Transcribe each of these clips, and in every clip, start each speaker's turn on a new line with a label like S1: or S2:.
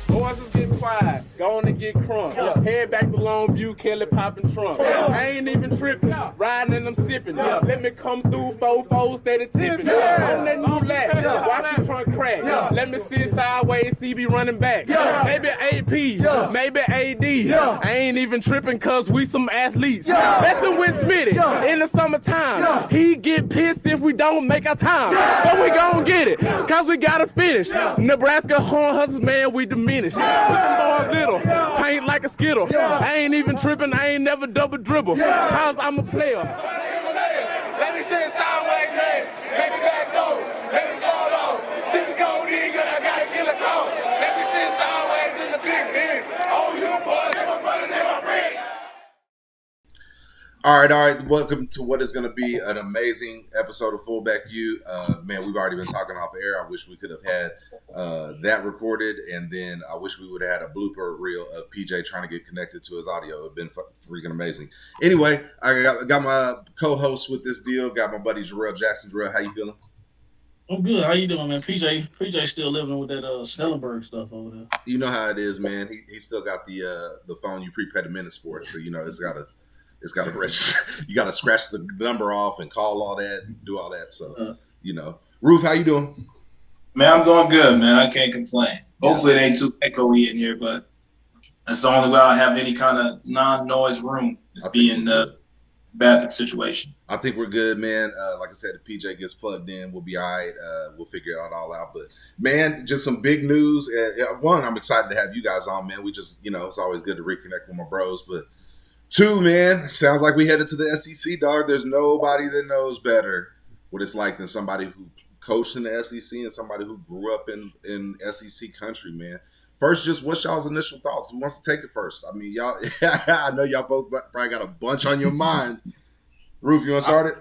S1: Boys is getting quiet. Go on and get crunk. Head back to Longview, Kelly popping trunk. I ain't even tripping. Riding and I'm sipping. Let me come through, 4-4, steady tipping. On that new lap. Watch the trunk crack. Let me sit sideways, CB running back. Maybe AP, maybe AD. I ain't even tripping cause we some athletes. Messing with Smitty in the summertime. He get pissed if we don't make our time. But we gon' get it, cause we gotta finish. Nebraska horn hustlers, man, we diminish. With them boys little, paint like a skittle. I ain't even tripping, I ain't never double dribble. Cause I'm a player.
S2: Let me sit sideways, man. Let me back door. Let me go on. Sit the code in, I gotta kill a code. Let me sit sideways in the big man. Oh, you boys, they my brothers, they my friends.
S3: All right. Welcome to what is going to be an amazing episode of FullbackU. Man, we've already been talking off air. I wish we could have had that recorded, and then I wish we would have had a blooper reel of PJ trying to get connected to his audio. It would have been freaking amazing. Anyway, I got my co-host with this deal. Got my buddy Jarrail Jackson. Jarrail, how you feeling?
S4: I'm good. How you doing, man? PJ still living with that Snellenberg stuff over there.
S3: You know how it is, man. He still got the phone you prepaid the minutes for it, so you know it's got to register. You got to scratch the number off and call all that and do all that. So, you know. Ruf, how you doing?
S5: Man, I'm doing good, man. I can't complain. Hopefully it ain't too echoey in here, but that's the only way I'll have any kind of non-noise room is be in the bathroom situation.
S3: I think we're good, man. Like I said, if PJ gets plugged in, we'll be all right. We'll figure it all out. But, man, just some big news. One, I'm excited to have you guys on, man. We just, it's always good to reconnect with my bros. But, two, man, sounds like we headed to the SEC, dog. There's nobody that knows better what it's like than somebody who coached in the SEC and somebody who grew up in SEC country, man. First, just what's y'all's initial thoughts? Who wants to take it first? I mean, y'all, I know y'all both probably got a bunch on your mind. Ruf, you want to start it?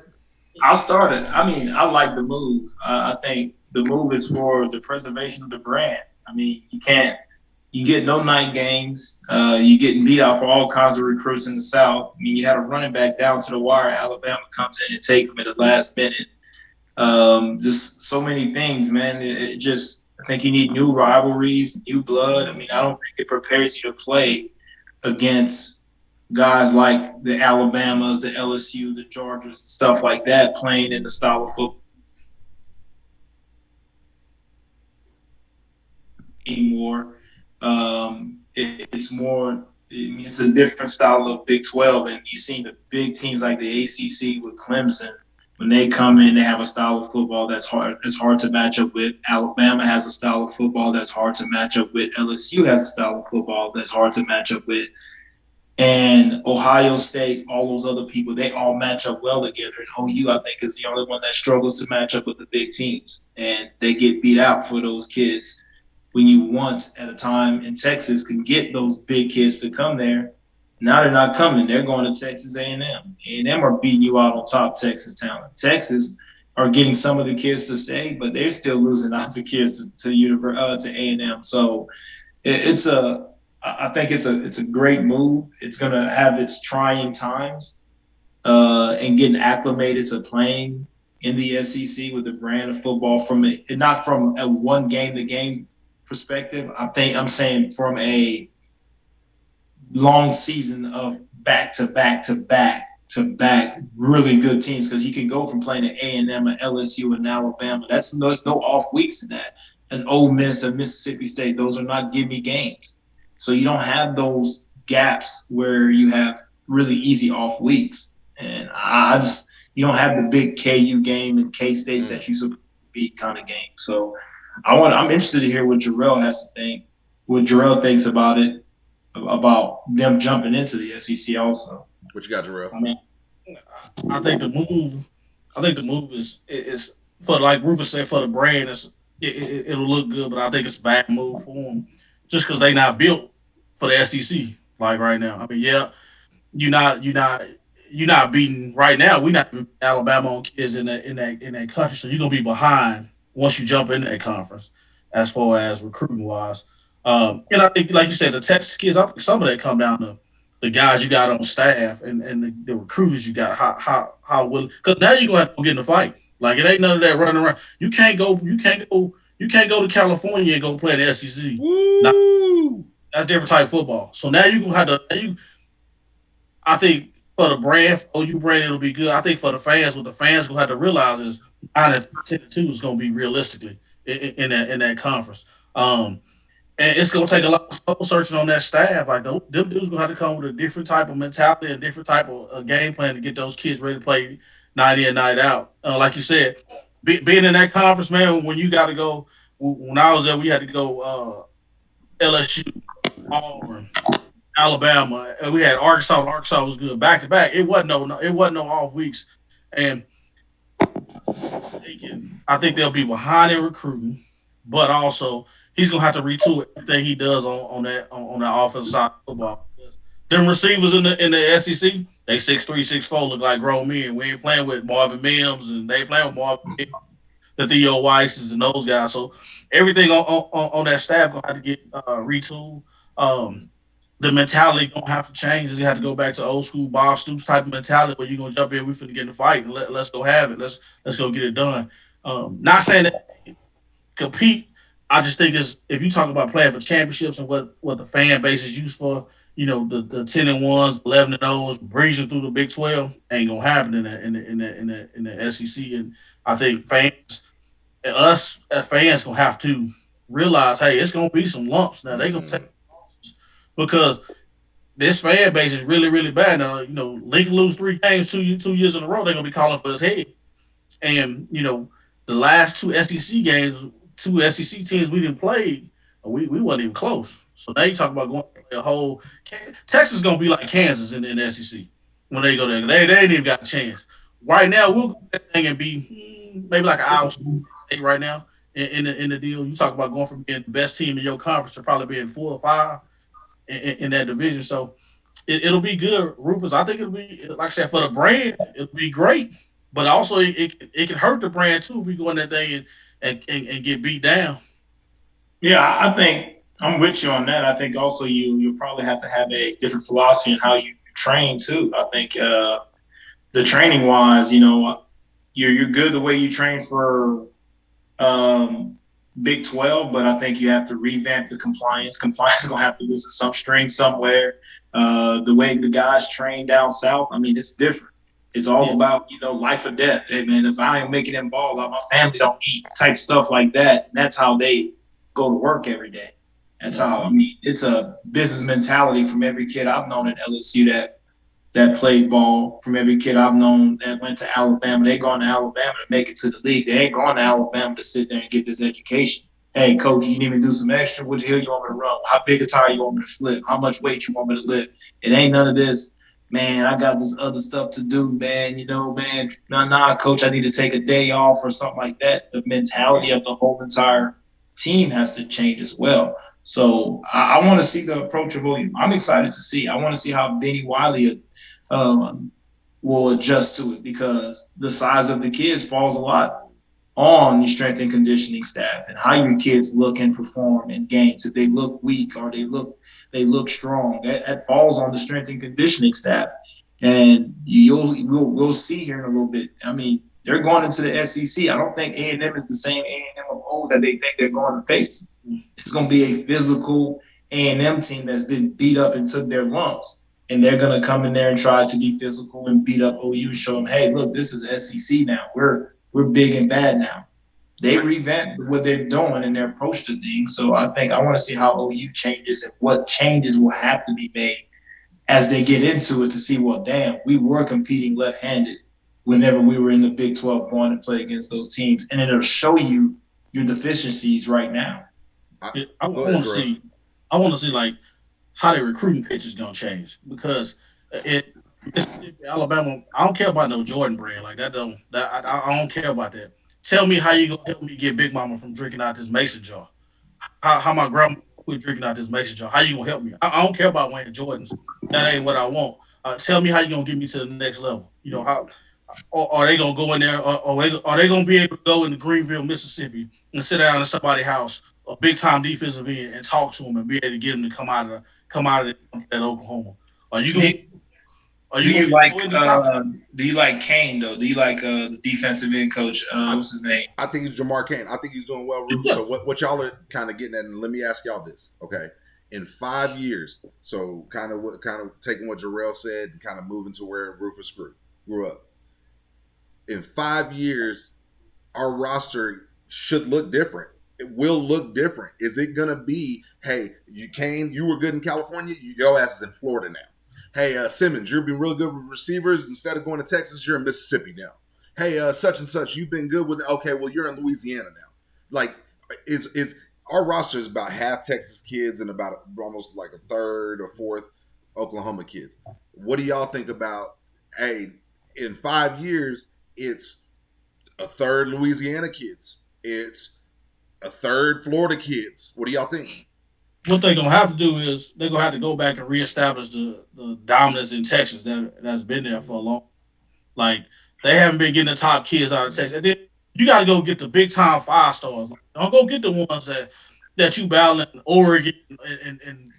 S5: I'll start it. I mean, I like the move. I think the move is for the preservation of the brand. I mean, you get no night games. You getting beat out for all kinds of recruits in the South. I mean, you had a running back down to the wire. Alabama comes in and takes him at the last minute. Just so many things, man. I think you need new rivalries, new blood. I mean, I don't think it prepares you to play against guys like the Alabamas, the LSU, the Georgias, stuff like that, playing in the style of football anymore. It's a different style of Big 12, and you've seen the big teams like the ACC with Clemson. When they come in, they have a style of football that's hard. It's hard to match up with. Alabama has a style of football that's hard to match up with. LSU has a style of football that's hard to match up with. And Ohio State, all those other people, they all match up well together. And OU, I think, is the only one that struggles to match up with the big teams. And they get beat out for those kids. When you once at a time in Texas can get those big kids to come there, now they're not coming. They're going to Texas A&M. A&M are beating you out on top Texas talent. Texas are getting some of the kids to stay, but they're still losing out to kids to A&M. So I think it's a great move. It's going to have its trying times and getting acclimated to playing in the SEC with the brand of football not from a one game to game perspective. I'm saying from a long season of back to back really good teams, because you can go from playing at A&M and LSU and Alabama. There's no off weeks in that. And Ole Miss and Mississippi State, those are not gimme games. So you don't have those gaps where you have really easy off weeks. And you don't have the big KU game and K-State that you supposed to be kind of game. So I'm interested to hear what Jarrail has to think, what Jarrail thinks about it, about them jumping into the SEC also.
S3: What you got, Jarrail?
S4: I mean, I think the move is for, like Rufus said, for the brand. It'll look good, but I think it's a bad move for them just because they not built for the SEC like right now. I mean, yeah, you're not beating right now. We're not Alabama on kids in that country, so you're gonna be behind once you jump into that conference as far as recruiting wise. And I think, like you said, the Texas kids, I think some of that come down to the guys you got on staff and the recruiters you got, how willing, because now you're gonna have to get in the fight. Like it ain't none of that running around. You can't go to California and go play in the SEC. Now,
S3: Woo!
S4: that's different type of football. So now you gonna have to. I think for the brand, for OU brand, it'll be good. I think for the fans, what the fans gonna have to realize is 9-10-2 is gonna be realistically in that conference. And it's gonna take a lot of soul searching on that staff. Like them dudes gonna have to come with a different type of mentality, a different type of game plan to get those kids ready to play night in, night out. Like you said, being in that conference, man. When you got to go, when I was there, we had to go LSU, Auburn, Alabama, and we had Arkansas. Arkansas was good back to back. It wasn't no off weeks, and I think they'll be behind in recruiting, but also he's gonna have to retool everything he does on that offensive side of football. Them receivers in the SEC, they 6'3", 6'4", look like grown men. We ain't playing with Marvin Mims, and they playing with Marvin Mims, the Theo Weisses, and those guys. So everything on that staff gonna have to get retooled. The mentality gonna have to change. You have to go back to old school Bob Stoops type of mentality where you're gonna jump in, we finna get in the fight and let's go have it. Let's go get it done. Not saying that compete. I just think is if you talk about playing for championships and what the fan base is used for, the 10-1s, 11-0s, breezing through the Big 12 ain't gonna happen in the SEC. And I think us as fans gonna have to realize, hey, it's gonna be some lumps now. They gonna take losses because this fan base is really, really bad now. Lincoln lose 3 games 2 years in a row. They're gonna be calling for his head. And the last two SEC games, two SEC teams we didn't play, we wasn't even close. So now you talk about going to play a whole. Texas is gonna be like Kansas in the SEC when they go there. They ain't even got a chance. Right now, we'll go that thing and be maybe like an Iowa State right now in the deal. You talk about going from being the best team in your conference to probably being 4 or 5 in that division. So it'll be good, Rufus. I think it'll be, like I said, for the brand, it'll be great. But also, it can hurt the brand too if we go in that thing and get beat down.
S5: Yeah, I think I'm with you on that. I think also you'll probably have to have a different philosophy in how you train too. I think the training wise, you're good the way you train for Big 12, but I think you have to revamp the compliance. Compliance is gonna have to loosen some strings somewhere. The way the guys train down south, I mean, it's different. It's all about, life or death. Hey, man, if I ain't making them balls out, my family don't eat, type stuff like that. And that's how they go to work every day. That's how, I mean, it's a business mentality from every kid I've known at LSU that played ball, from every kid I've known that went to Alabama. They gone to Alabama to make it to the league. They ain't going to Alabama to sit there and get this education. Hey, coach, you need me to do some extra? What the hell you want me to run? How big a tire you want me to flip? How much weight you want me to lift? It ain't none of this. Man, I got this other stuff to do, man. Man, nah, coach, I need to take a day off or something like that. The mentality of the whole entire team has to change as well. So I want to see the approach of OU. I'm excited to see. I want to see how Benny Wiley will adjust to it because the size of the kids falls a lot on the strength and conditioning staff and how your kids look and perform in games. If they look weak or they look strong, that falls on the strength and conditioning staff. And we'll see here in a little bit. I mean, they're going into the SEC. I don't think A&M is the same A&M of old that they think they're going to face. It's going to be a physical A&M team that's been beat up and took their lumps. And they're going to come in there and try to be physical and beat up OU, show them, hey, look, this is SEC now. We're big and bad now. They revamped what they're doing and their approach to things. So I want to see how OU changes and what changes will have to be made as they get into it to see, well, damn, we were competing left-handed whenever we were in the Big 12 going to play against those teams. And it'll show you your deficiencies right now.
S4: I want to see like how the recruiting pitch is going to change because Mississippi, Alabama, I don't care about no Jordan brand like that. I don't care about that. Tell me how you gonna help me get Big Mama from drinking out this mason jar. How my grandma quit drinking out this mason jar. How you gonna help me? I don't care about wearing Jordans. That ain't what I want. Tell me how you gonna get me to the next level. How are they gonna go in there? Or are they gonna be able to go into Greenville, Mississippi, and sit down in somebody's house, a big time defensive end, and talk to them and be able to get them to come out of that Oklahoma? Are you
S5: Do,
S4: going? Are
S5: do
S4: you
S5: you
S4: going to
S5: like
S4: go in the top?
S5: do you like Kane though? Do you like the defensive end coach? What's his name?
S3: I think he's Jamar Kane. I think he's doing well, Rufus.
S4: Yeah.
S3: So what y'all are kind of getting at, and let me ask y'all this, okay? In 5 years, so kind of taking what Jarrail said and kind of moving to where Rufus grew up. In 5 years, our roster should look different. It will look different. Is it gonna be, hey, you were good in California, your ass is in Florida now. Hey, Simmons, you've been real good with receivers. Instead of going to Texas, you're in Mississippi now. Hey, such and such, you've been good with. Okay, well, you're in Louisiana now. Like, is our roster is about half Texas kids and about almost like a third or fourth Oklahoma kids. What do y'all think about? Hey, in 5 years, it's a third Louisiana kids. It's a third Florida kids. What do y'all think?
S4: What they're gonna have to do is they're gonna have to go back and reestablish the dominance in Texas that's been there for a long. Like they haven't been getting the top kids out of Texas. And then you got to go get the big time 5 stars. Don't go get the ones that you battling Oregon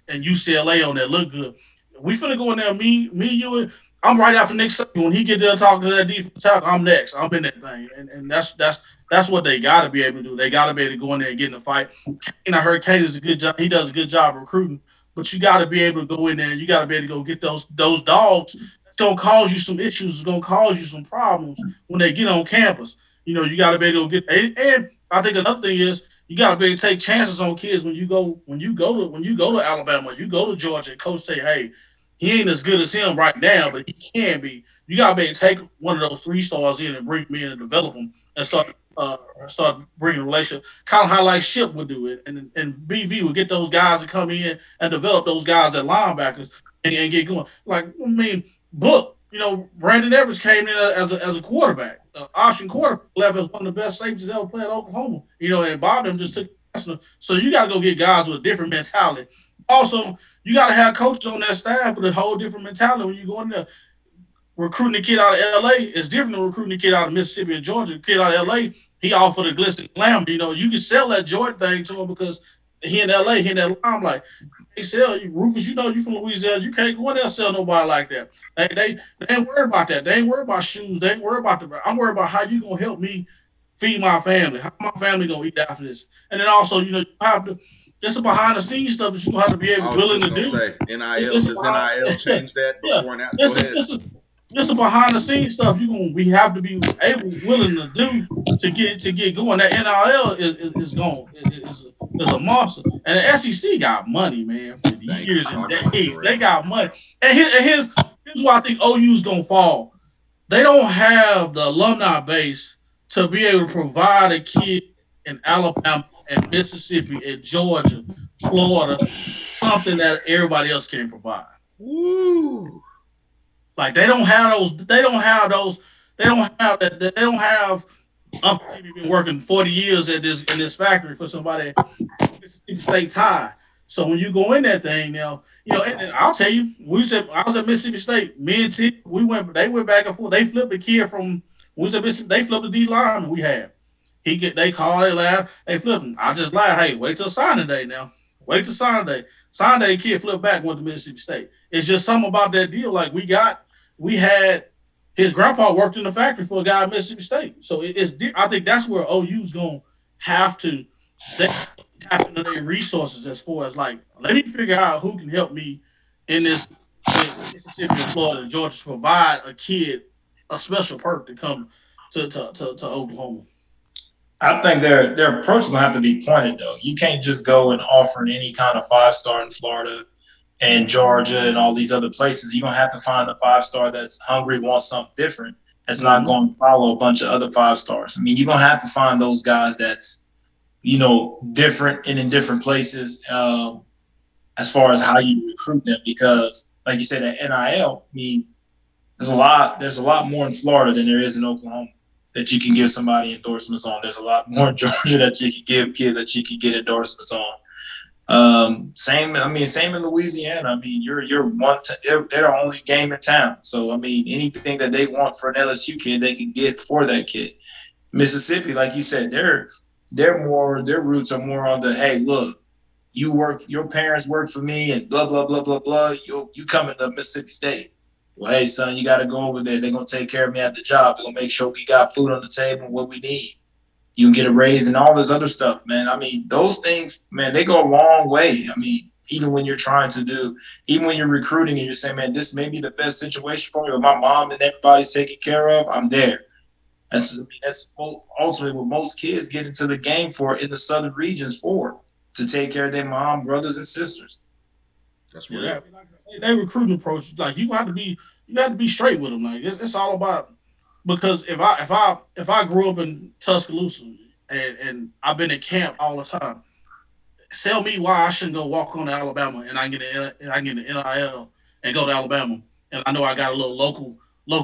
S4: and UCLA on that look good. We finna go in there. Me, you, and I'm right after Nick Saban. When he get there talking to that defense tackle, I'm next. I'm in that thing, and that's what they got to be able to do. They got to be able to go in there and get in the fight. Kane, I heard Kane does a good job. He does a good job recruiting, but you got to be able to go in there. You got to be able to go get those dogs. It's gonna cause you some issues. It's gonna cause you some problems when they get on campus. You got to be able to get. And I think another thing is you got to be able to take chances on kids when you go to Alabama, you go to Georgia. And coach say, hey, he ain't as good as him right now, but he can be. You got to be able to take one of those 3 stars in and bring them in and develop them and start bringing relationships. Kind of how like Ship would do it, and BV would get those guys to come in and develop those guys at linebackers and get going. Like I mean, Book. Brandon Evers came in as a quarterback, option quarterback, left as one of the best safeties ever played at Oklahoma. And Bob them just took. So you got to go get guys with a different mentality. Also, you got to have coaches on that staff with a whole different mentality when you go in there. Recruiting a kid out of LA is different than recruiting a kid out of Mississippi and Georgia. A kid out of LA, he all for the glitz and glamour. You can sell that Jordan thing to him because he in LA, he in that limelight. They sell you, Rufus. You from Louisiana. You can't go in there and sell nobody like that. They ain't worried about that. They ain't worried about shoes. They ain't worried about I'm worried about how you gonna help me feed my family. How my family gonna eat after this? And then also, you have to. There's some behind the scenes stuff that you gonna have to be willing to do.
S3: Say, NIL does NIL change that before and after? Go ahead.
S4: This is behind the scenes stuff we have to be willing to do to get going. That NIL is a monster, and the SEC got money, man, for years and decades. They got money, and here's why I think OU's gonna fall. They don't have the alumni base to be able to provide a kid in Alabama and Mississippi and Georgia, Florida, something that everybody else can't provide.
S3: Woo.
S4: Like they don't have those. They don't have that. They don't have. Uncle Jimmy been working 40 years in this factory for somebody Mississippi State tie. So when you go in that thing now, and I'll tell you, I was at Mississippi State. Me and T, they went back and forth. They flipped the kid from we was at Mississippi. They flipped the D lineman we had. They called, they laughed, they flipped him. I just lied. Hey, wait till signing day now. Wait till signing day. Signing day, kid flipped back and went to Mississippi State. It's just something about that deal. Like we had his grandpa worked in the factory for a guy at Mississippi State. So I think that's where OU's gonna have to tap into their resources as far as like, let me figure out who can help me in this Mississippi and Florida and Georgia to provide a kid a special perk to come to Oklahoma.
S5: I think their approach will have to be pointed though. You can't just go and offer any kind of 5-star in Florida and Georgia and all these other places. You're gonna have to find a 5-star that's hungry, wants something different, that's not going to follow a bunch of other 5-stars. I mean, you're gonna have to find those guys that's different and in different places as far as how you recruit them. Because, like you said, at NIL, I mean, there's a lot more in Florida than there is in Oklahoma that you can give somebody endorsements on. There's a lot more in Georgia that you can give kids that you can get endorsements on. Same in Louisiana. I mean, they're the only game in town. So I mean, anything that they want for an LSU kid, they can get for that kid. Mississippi, like you said, their roots are more on the, hey, look, your parents work for me, and blah blah blah blah blah. You coming to Mississippi State? Well, hey son, you got to go over there. They're gonna take care of me at the job. They're gonna make sure we got food on the table and what we need. You can get a raise and all this other stuff, man. I mean, those things, man, they go a long way. I mean, even when you're even when you're recruiting and you're saying, man, this may be the best situation for me, but my mom and everybody's taken care of, I'm there. That's ultimately what most kids get into the game for in the southern regions for, to take care of their mom, brothers, and sisters.
S3: That's real.
S4: Yeah, they recruiting approach, like you have to be straight with them. Like it's all about, because if I grew up in Tuscaloosa and I've been at camp all the time, tell me why I shouldn't go walk on to Alabama and I get an NIL and go to Alabama, and I know I got a little local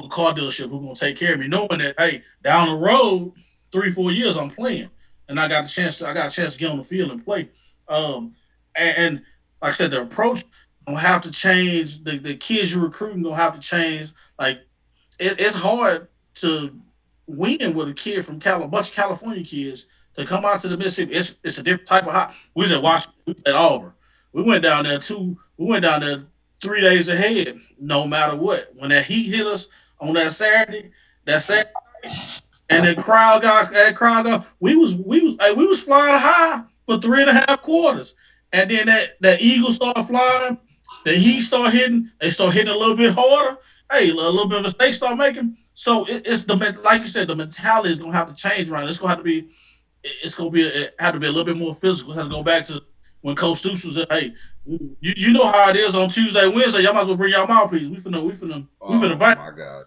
S4: car dealership who's gonna take care of me, knowing that hey, down the road 3-4 years I'm playing, and I got a chance to get on the field and play. And like I said, the approach gonna have to change. The kids you're recruiting gonna have to change. Like it's hard to win with a kid from a bunch of California kids to come out to the Mississippi. It's a different type of hot. We was at Washington, we was at Auburn. We went down there 3 days ahead, no matter what. When that heat hit us on that Saturday, and we was flying high for 3.5 quarters. And then that eagle started flying, the heat started hitting, they start hitting a little bit harder. Hey, a little bit of mistakes start making. So it's like you said, the mentality is gonna have to change around. It have to be a little bit more physical. Have to go back to when Coach Stoops was at, hey, you know how it is on Tuesday, Wednesday. Y'all might as well bring y'all mouthpiece. We finna back.
S3: My God.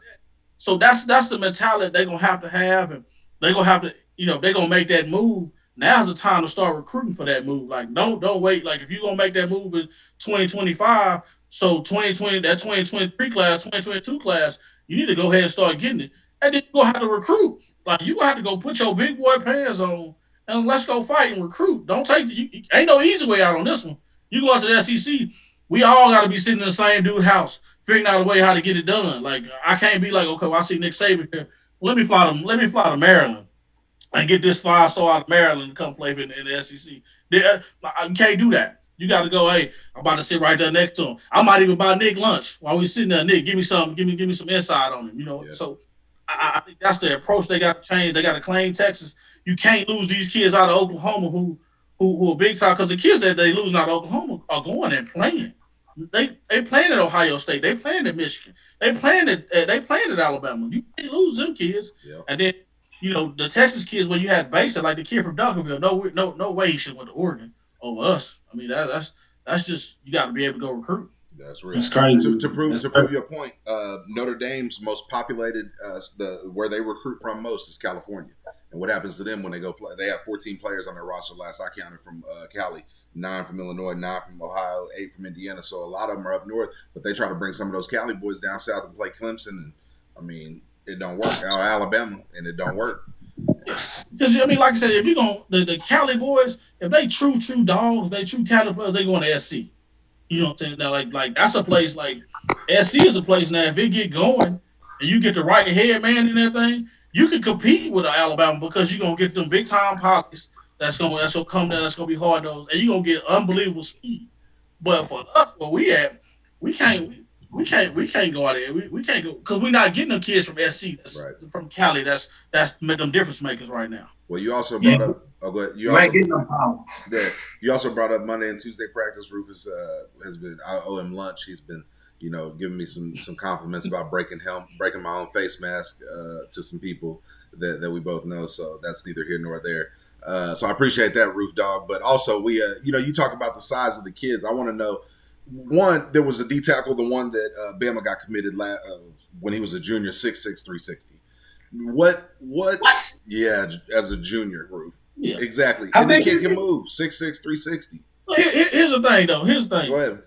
S4: So that's the mentality they're gonna have, and they're gonna have to, if they're gonna make that move, now's the time to start recruiting for that move. Like don't wait. Like if you're gonna make that move in 2025, so 2020, that 2023 class, 2022 class, you need to go ahead and start getting it. And then you're gonna have to recruit. Like you gonna have to go put your big boy pants on and let's go fight and recruit. Don't ain't no easy way out on this one. You go to the SEC, we all gotta be sitting in the same dude house, figuring out a way how to get it done. Like I can't be like, okay, well, I see Nick Saban here. Let me fly to Maryland and get this 5-star out of Maryland to come play in the SEC. You can't do that. You got to go. Hey, I'm about to sit right there next to him. I might even buy Nick lunch while we sitting there. Nick, give me some insight on him.
S3: Yeah.
S4: So I think that's the approach they got to change. They got to claim Texas. You can't lose these kids out of Oklahoma who are big time, because the kids that they losing out of Oklahoma are going and playing. They playing at Ohio State. They playing at Michigan. They playing at Alabama. You can't lose them kids.
S3: Yeah.
S4: And then the Texas kids, when you had basic, like the kid from Duncanville, no way he should went to Oregon over us. I mean that's just, you got to be able to go recruit.
S3: That's real.
S5: It's crazy.
S3: To prove your point, Notre Dame's most populated, where they recruit from most is California. And what happens to them when they go play? They have 14 players on their roster. Last I counted, from Cali, 9 from Illinois, 9 from Ohio, 8 from Indiana. So a lot of them are up north, but they try to bring some of those Cali boys down south and play Clemson. And I mean, it don't work. Or Alabama, and it don't work.
S4: Because like I said, if you the Cali boys, if they true dogs, they true Cali players, they going to SC. You know what I'm saying? Now, like that's a place, like SC is a place now. If it get going and you get the right head man and everything, you can compete with Alabama, because you're gonna get them big time pockets. That's gonna come down. That's gonna be hard nose, and you're gonna get unbelievable speed. But for us, where we at, we can't go out there. We can't go, because we're not getting them kids from SC, from Cali. That's them difference makers right now.
S3: Well, you also brought up. Oh, go ahead. You also brought up Monday and Tuesday practice. Rufus has been. I owe him lunch. He's been, giving me some compliments about breaking my own face mask to some people that we both know. So that's neither here nor there. So I appreciate that, Roof Dog. But also, we, you talk about the size of the kids. I want to know. One, there was a D tackle, the one that Bama got committed when he was a junior, 6'6", 360. What? Yeah, as a junior, Roof. Yeah. Exactly. And the kid can move, 6'6", 360.
S4: Here's the thing, though.
S3: Go ahead.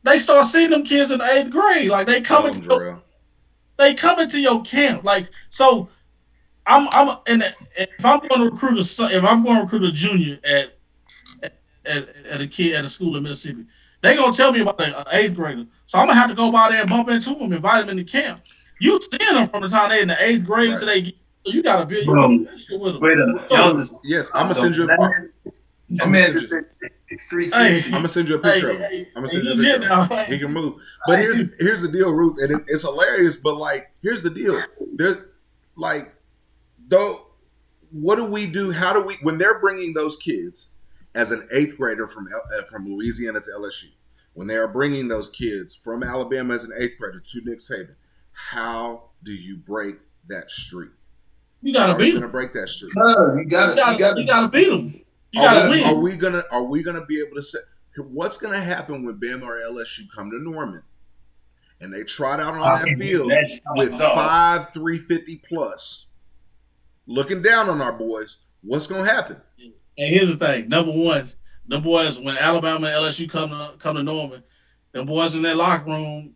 S4: They start seeing them kids in the 8th grade. Like they coming to your camp. Like, so if I'm going to recruit a junior at a kid at a school in Mississippi, they gonna tell me about an 8th grader. So I'm gonna have to go by there and bump into them, invite them into camp. You seeing them from the time they in the 8th grade to they get. So you gotta build that shit with them.
S3: Yes, I'm gonna send you.
S5: That man just said 6'3",
S4: Hey,
S3: I'm gonna send you a picture of him. I'm gonna send you a picture of him. He can move. But here's the deal, Ruth, and it's hilarious. But like, here's the deal. There's like, though, what do we do? How do we when they're bringing those kids as an 8th grader from Louisiana to LSU? When they are bringing those kids from Alabama as an 8th grader to Nick Saban, how do you break that streak?
S4: You gotta beat
S3: them.
S4: Gonna
S3: break that streak.
S5: You gotta
S4: beat them. You gotta win.
S3: Are we gonna be able to say what's gonna happen when Bama or LSU come to Norman and they trot out on that field with 5 350 plus, looking down on our boys? What's gonna happen?
S4: And here's the thing: number one, the boys when Alabama and LSU come to Norman, the boys in that locker room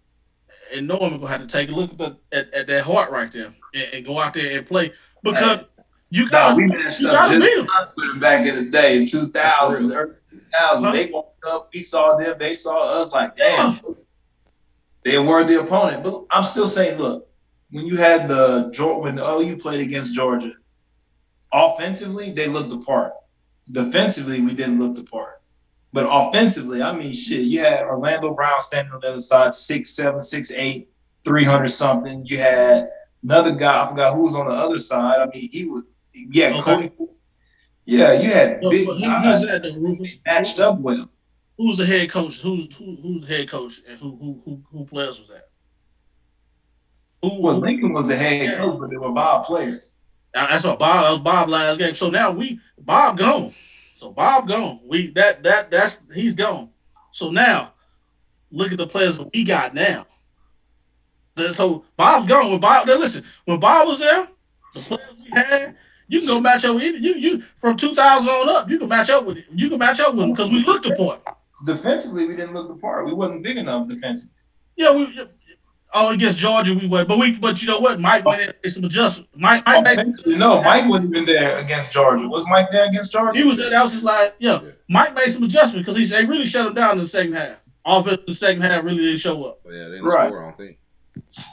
S4: in Norman gonna have to take a look at that heart right there and go out there and play because you gotta beat them.
S5: Back in the day in 2000, early 2000, they walked up, we saw them, they saw us like, damn, they're a worthy opponent. But I'm still saying, look, when you had when the OU played against Georgia, offensively they looked the part. Defensively, we didn't look the part. But offensively, I mean, shit, you had Orlando Brown standing on the other side, 6'7", 6'8", 300 something. You had another guy, I forgot who was on the other side. I mean, Cody. Yeah, you had big guys that matched up with him.
S4: Who's the head coach? Who's the head coach and who players was that?
S5: Lincoln was the head coach, but they were Bob players.
S4: That's what Bob. That was Bob last game. So now Bob gone. So Bob gone. He's gone. So now look at the players that we got now. So Bob's gone. When Bob was there, the players we had, you can go match up with you from 2000 on up. You can match up with it. You can match up with them because we looked the part.
S5: Defensively, we didn't look the part. We wasn't big enough defensively.
S4: Yeah, against Georgia we went, but you know what? Mike went in and some adjustments. Mike
S5: wasn't even there against Georgia. Was Mike there against Georgia?
S4: He was there. That was just like, Mike made some adjustments because they really shut him down in the second half. Offense, the second half really didn't show up.
S3: Yeah, they didn't score, I don't think.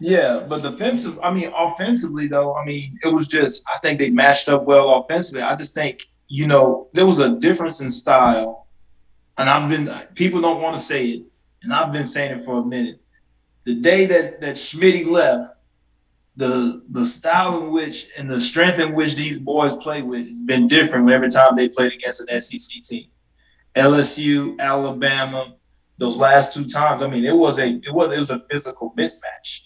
S5: Yeah, but offensively though, it was just I think they matched up well offensively. I just think, there was a difference in style, and people don't want to say it, and I've been saying it for a minute. The day that Schmitty left, the style in which and the strength in which these boys play with has been different every time they played against an SEC team. LSU, Alabama, those last 2 times, it was a physical mismatch.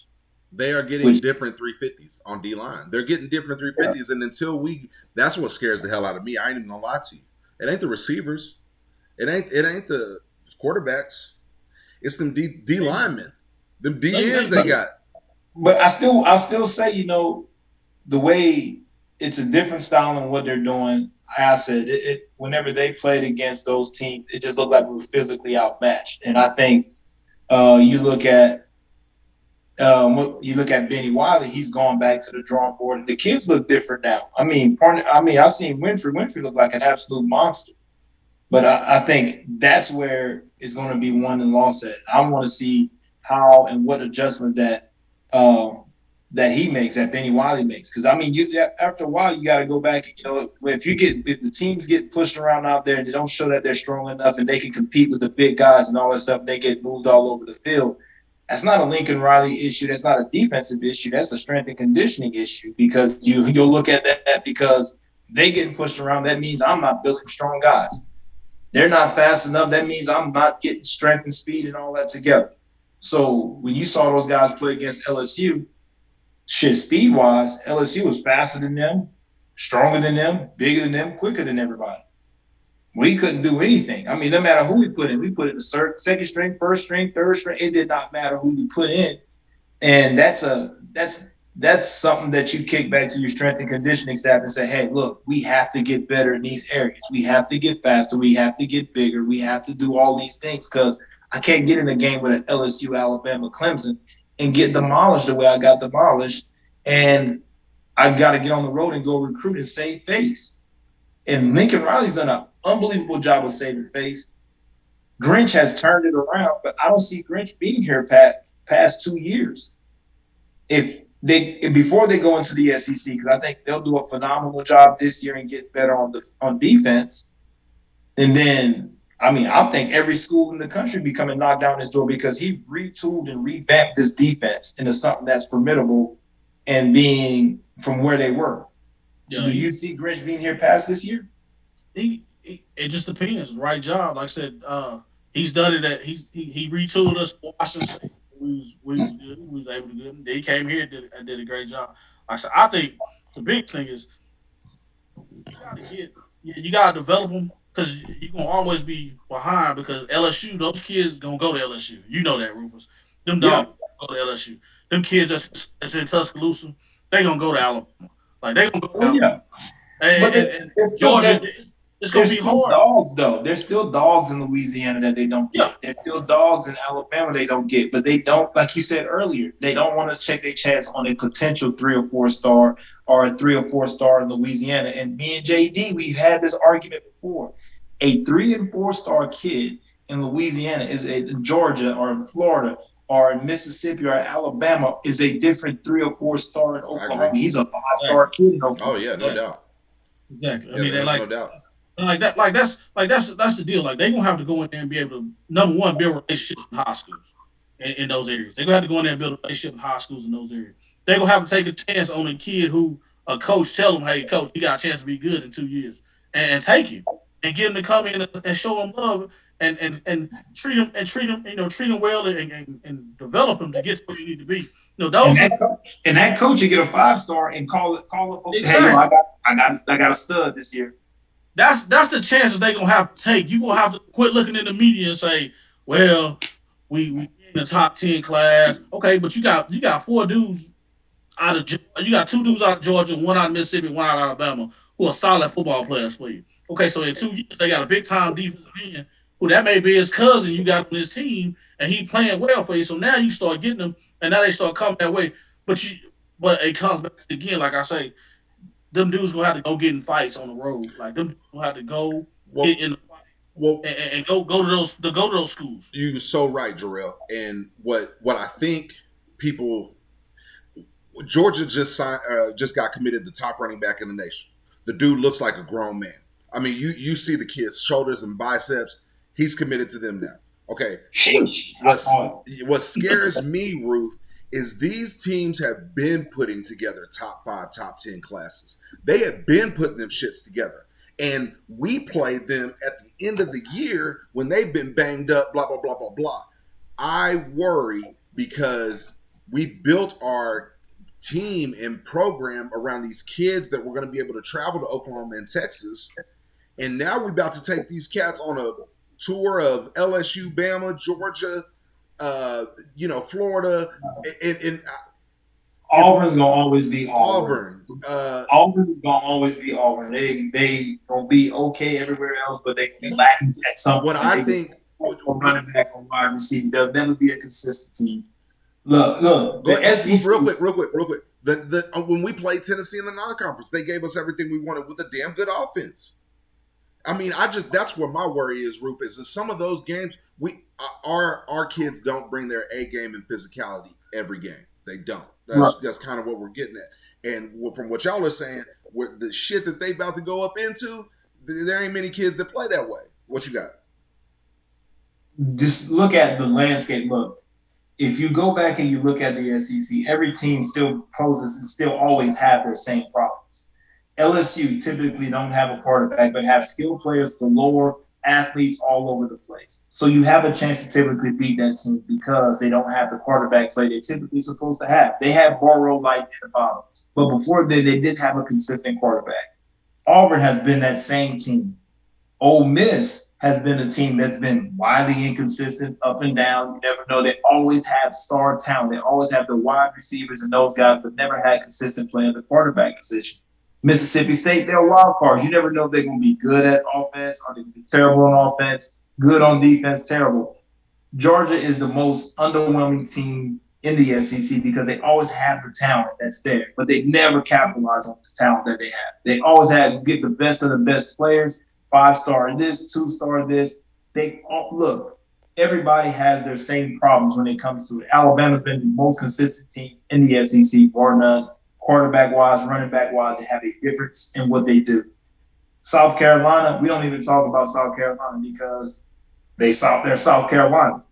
S3: They are getting different 350s on D-line. They're getting different 350s, and until that's what scares the hell out of me. I ain't even gonna lie to you. It ain't the receivers. It ain't the quarterbacks. It's them D linemen. Them DNs they got.
S5: But I still say, the way it's a different style in what they're doing. I said whenever they played against those teams, it just looked like we were physically outmatched. And I think you look at Benny Wiley, he's gone back to the drawing board, and the kids look different now. I seen Winfrey. Winfrey looked like an absolute monster. But I think that's where it's going to be won and lost at. I want to see how and what adjustment that he makes, that Benny Wiley makes. Because after a while, you got to go back. If the teams get pushed around out there and they don't show that they're strong enough and they can compete with the big guys and all that stuff, and they get moved all over the field. That's not a Lincoln Riley issue. That's not a defensive issue. That's a strength and conditioning issue, because you'll look at that because they getting pushed around. That means I'm not building strong guys. They're not fast enough. That means I'm not getting strength and speed and all that together. So when you saw those guys play against LSU, speed-wise, LSU was faster than them, stronger than them, bigger than them, quicker than everybody. We couldn't do anything. no matter who we put in the second string, first string, third string. It did not matter who you put in. And that's something that you kick back to your strength and conditioning staff and say, hey, look, we have to get better in these areas. We have to get faster. We have to get bigger. We have to do all these things, because I can't get in a game with an LSU, Alabama, Clemson and get demolished the way I got demolished. And I got to get on the road and go recruit and save face. And Lincoln Riley's done an unbelievable job of saving face. Grinch has turned it around, but I don't see Grinch being here past 2 years. Before they go into the SEC, because I think they'll do a phenomenal job this year and get better on defense. And then, I mean, I think every school in the country be coming knock down his door because he retooled and revamped this defense into something that's formidable and being from where they were. So do you see Grinch being here past this year?
S4: It just depends. Right job, like I said, he's done it. He retooled us for Washington State. We was good. We was able to do it. Then he came here and did a great job. Like I said, I think the big thing is you gotta develop them because you're gonna always be behind because LSU, those kids gonna go to LSU. You know that, Rufus. Them
S5: Yeah.
S4: dogs go to LSU. Them kids that's in Tuscaloosa, they gonna go to Alabama. Like they gonna go to
S5: Oh,
S4: Alabama.
S5: yeah. But
S4: And
S5: there's still,
S4: Georgia, it's gonna
S5: there's
S4: be
S5: still
S4: hard.
S5: dogs, though. There's still dogs in Louisiana that they don't get.
S4: Yeah.
S5: There's still dogs in Alabama they don't get. But they don't, like you said earlier, they don't want to check their chance on a potential 3 or 4 star or a 3 or 4 star in Louisiana. And me and JD, we've had this argument before. A 3 and 4 star kid in Louisiana is in Georgia or in Florida or in Mississippi or Alabama is a different 3 or 4 star in Oklahoma. He's a 5-star kid in Oklahoma.
S3: Oh yeah, no doubt.
S4: Exactly. I
S3: Yeah,
S4: mean, they're
S3: there's
S4: like
S3: no doubt.
S4: that's the deal. Like they're gonna have to go in there and be able to number one build relationships in high schools in those areas. They're gonna have to go in there and build a relationship in high schools in those areas. They're gonna have to take a chance on a kid who a coach tell them, "Hey, coach, you got a chance to be good in 2 years," and take him and get him to come in and show him love and treat him treat him well and develop him to get to where you need to be. Those are
S5: And that coach, you get a 5-star and call it. Okay,
S4: exactly.
S5: hey, I got a stud this year.
S4: That's the chances they're gonna have to take. You're gonna have to quit looking in the media and say, well, we in the top 10 class. Okay, but you got 4 dudes you got 2 dudes out of Georgia, 1 out of Mississippi, 1 out of Alabama, who are solid football players for you. Okay, so in 2 years they got a big time defensive end who that may be his cousin you got on his team and he playing well for you. So now you start getting them and now they start coming that way. But it comes back to, again, like I say, them dudes gonna have to go get in fights on the road. Like them dudes gonna have to go get in the fight and go to those schools.
S3: You're so right, Jarrail. And what I think people, Georgia just got committed the top running back in the nation. The dude looks like a grown man. I mean, you see the kid's shoulders and biceps. He's committed to them now. Okay. What scares me, Ruth, is these teams have been putting together top 5, top 10 classes. They have been putting them shits together. And we played them at the end of the year when they've been banged up, blah, blah, blah, blah, blah. I worry because we built our team and program around these kids that we're going to be able to travel to Oklahoma and Texas. And now we're about to take these cats on a tour of LSU, Bama, Georgia, Florida, and
S5: Auburn's gonna always be
S3: Auburn.
S5: Auburn's gonna always be Auburn. They gonna be okay everywhere else, but they can be lacking at some
S3: point.
S5: What I think, running back on wide receiver, they'll never be a consistent team. Look. The SEC,
S3: real quick. When we played Tennessee in the non-conference, they gave us everything we wanted with a damn good offense. I mean, that's where my worry is, Rufus. In some of those games, our kids don't bring their A game and physicality every game. They don't. That's kind of what we're getting at. And from what y'all are saying, with the shit that they about to go up into, there ain't many kids that play that way. What you got?
S5: Just look at the landscape. Look, if you go back and you look at the SEC, every team still poses and still always have their same problems. LSU typically don't have a quarterback, but have skilled players galore, athletes all over the place. So you have a chance to typically beat that team because they don't have the quarterback play they're typically supposed to have. They have Burrow light at the bottom. But before then, they did have a consistent quarterback. Auburn has been that same team. Ole Miss has been a team that's been widely inconsistent, up and down. You never know. They always have star talent. They always have the wide receivers and those guys, but never had consistent play at the quarterback position. Mississippi State, they're wild cards. You never know if they're going to be good at offense or they're going to be terrible on offense, good on defense, terrible. Georgia is the most underwhelming team in the SEC because they always have the talent that's there, but they never capitalize on this talent that they have. They always have to get the best of the best players, 5-star this, 2-star this. Look, everybody has their same problems when it comes to it. Alabama's been the most consistent team in the SEC, bar none. Quarterback-wise, running back-wise, they have a difference in what they do. South Carolina, we don't even talk about South Carolina because they're South Carolina.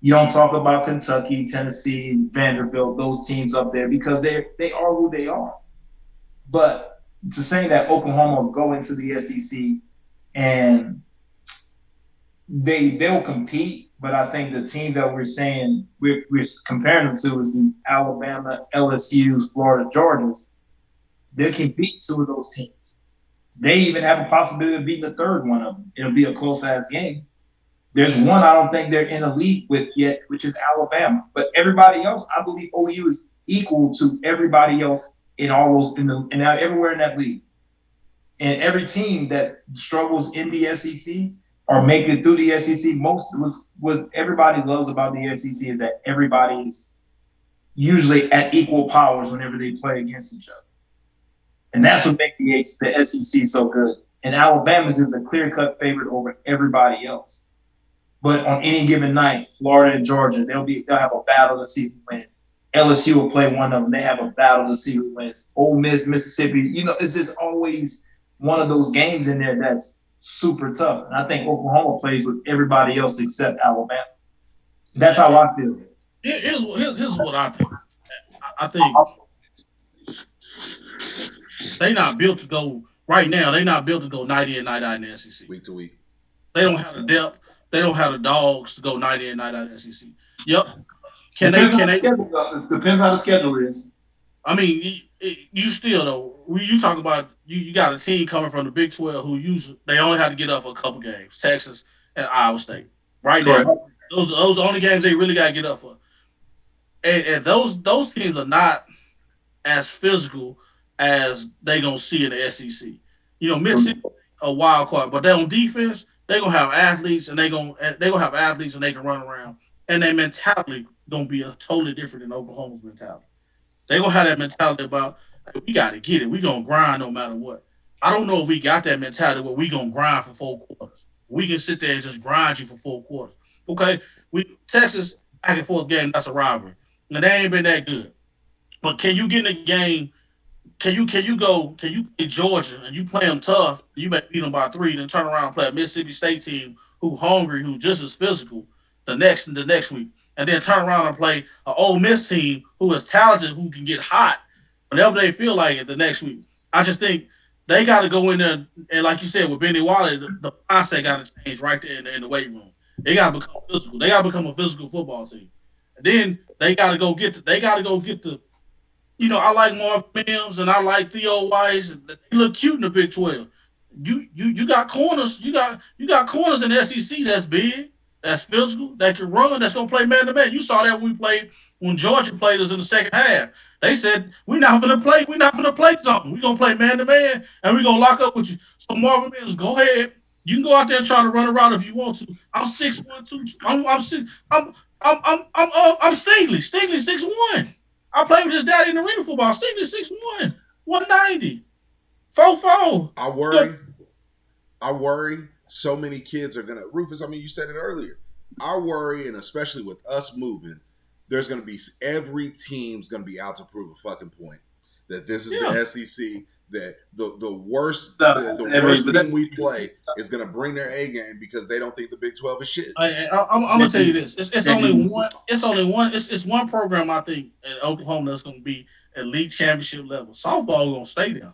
S5: You don't talk about Kentucky, Tennessee, Vanderbilt, those teams up there because they are who they are. But to say that Oklahoma will go into the SEC and they'll compete, but I think the teams that we're saying we're comparing them to is the Alabama, LSU's, Florida, Georgia's. They can beat two of those teams. They even have a possibility of beating the third one of them. It'll be a close ass game. There's one I don't think they're in a league with yet, which is Alabama. But everybody else, I believe OU is equal to everybody else in all those and everywhere in that league. And every team that struggles in the SEC or make it through the SEC, what everybody loves about the SEC is that everybody's usually at equal powers whenever they play against each other. And that's what makes the SEC so good. And Alabama's is a clear-cut favorite over everybody else. But on any given night, Florida and Georgia, they'll have a battle to see who wins. LSU will play one of them. They have a battle to see who wins. Ole Miss, Mississippi, it's just always one of those games in there that's super tough. And I think Oklahoma plays with everybody else except Alabama. That's how I feel.
S4: Here's what I think. I think they not built to go right now. They not built to go 90 and 99 in the SEC.
S3: Week to week.
S4: They don't have the depth. They don't have the dogs to go 90 and 99 in the SEC. Yep. Depends
S5: how the schedule is.
S4: I mean, you still though. You talk about you got a team coming from the Big 12 who usually they only have to get up for a couple games. Texas and Iowa State. Right now, those are the only games they really got to get up for. And those teams are not as physical as they gonna see in the SEC. Mississippi a wild card, but they on defense they gonna have athletes and they gonna have athletes and they can run around. And their mentality gonna be totally different than Oklahoma's mentality. They gonna have that mentality about we gotta get it. We gonna grind no matter what. I don't know if we got that mentality where we gonna grind for 4 quarters. We can sit there and just grind you for 4 quarters. Okay, Texas back and forth game, that's a rivalry. And they ain't been that good. But can you get in a game? Can you play Georgia and you play them tough? You may beat them by 3, then turn around and play a Mississippi State team who hungry, who just as physical the next week, and then turn around and play an Ole Miss team who is talented, who can get hot whenever they feel like it the next week. I just think they got to go in there and, like you said, with Benny Wiley, the mindset got to change right there in the weight room. They got to become physical. They got to become a physical football team, and then they got to go get the. I like Marvin Mims and I like Theo Weiss. They look cute in the Big 12. You got corners. You got corners in the SEC that's big, that's physical, that can run, that's gonna play man to man. You saw that when Georgia played us in the second half. They said we're not gonna play something. We're gonna play man to man and we're gonna lock up with you. So Marvin Mims, go ahead. You can go out there and try to run around if you want to. I'm 6'1", 2. I'm Stingley. Stingley 6'1". I played with his daddy in arena football. Stingley 6'1", 190, 4'4".
S3: I worry so many kids are gonna Rufus. I mean, you said it earlier. I worry, and especially with us moving, there's gonna be every team's gonna be out to prove a fucking point that this is the SEC. That the worst team we play is gonna bring their A game because they don't think the Big 12 is shit.
S4: I'm gonna tell you this: it's only one. It's one program I think in Oklahoma that's gonna be elite championship level. Softball gonna stay there.